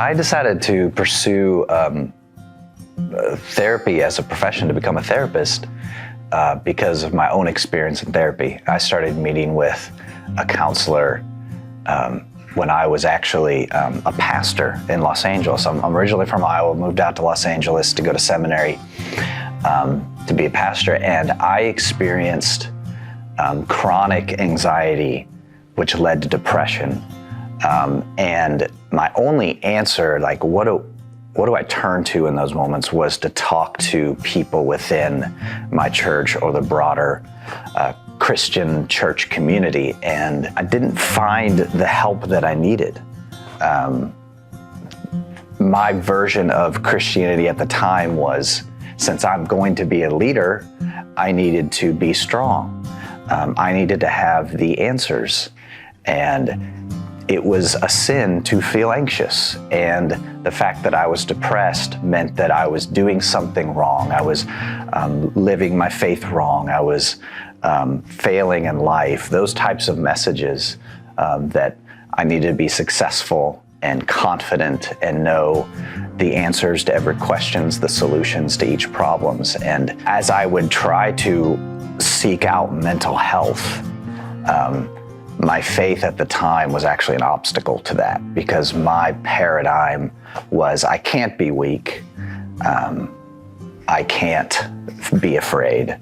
I decided to pursue therapy as a profession, to become a therapist, because of my own experience in therapy. I started meeting with a counselor when I was actually a pastor in Los Angeles. I'm originally from Iowa, moved out to Los Angeles to go to seminary to be a pastor, and I experienced chronic anxiety, which led to depression. And my only answer, like what do I turn to in those moments, was to talk to people within my church or the broader Christian church community, and I didn't find the help that I needed. My version of Christianity at the time was, since I'm going to be a leader, I needed to be strong. I needed to have the answers, and it was a sin to feel anxious, and the fact that I was depressed meant that I was doing something wrong. I was living my faith wrong. I was failing in life. Those types of messages that I needed to be successful and confident and know the answers to every questions, the solutions to each problems. And as I would try to seek out mental health, my faith at the time was actually an obstacle to that, because my paradigm was, I can't be weak, I can't be afraid,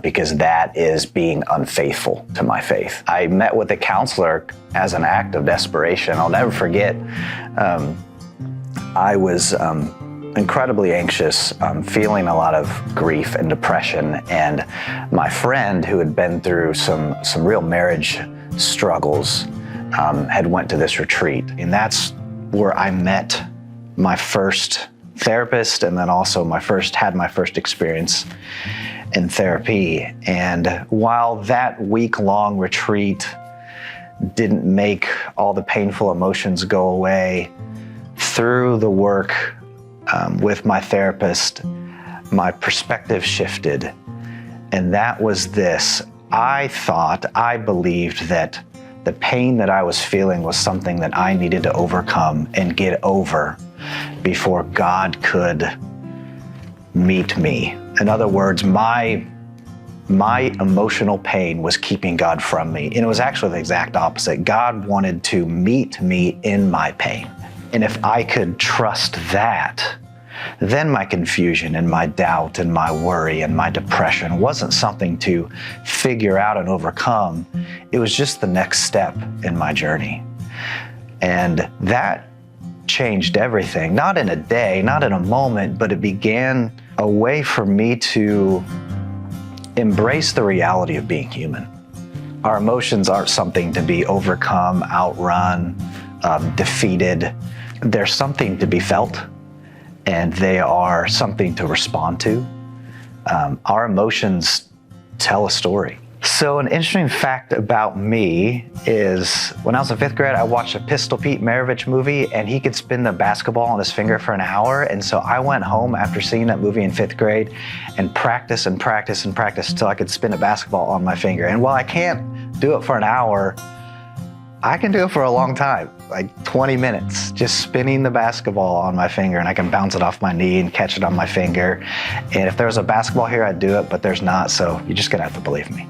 because that is being unfaithful to my faith. I met with a counselor as an act of desperation. I'll never forget, I was incredibly anxious, feeling a lot of grief and depression, and my friend, who had been through some real marriage struggles, had went to this retreat, and that's where I met my first therapist, and then also had my first experience in therapy. And while that week-long retreat didn't make all the painful emotions go away, through the work with my therapist, my perspective shifted, and that was this. I believed that the pain that I was feeling was something that I needed to overcome and get over before God could meet me. In other words, my emotional pain was keeping God from me. And it was actually the exact opposite. God wanted to meet me in my pain. And if I could trust that, then my confusion and my doubt and my worry and my depression wasn't something to figure out and overcome. It was just the next step in my journey. And that changed everything, not in a day, not in a moment, but it began a way for me to embrace the reality of being human. Our emotions aren't something to be overcome, outrun, defeated. They're something to be felt, and they are something to respond to. Our emotions tell a story. So an interesting fact about me is, when I was in 5th grade, I watched a Pistol Pete Maravich movie, and he could spin the basketball on his finger for an hour. And so I went home after seeing that movie in 5th grade and practiced and practiced and practiced until I could spin a basketball on my finger. And while I can't do it for an hour, I can do it for a long time, like 20 minutes, just spinning the basketball on my finger, and I can bounce it off my knee and catch it on my finger. And if there was a basketball here, I'd do it, but there's not, so you're just gonna have to believe me.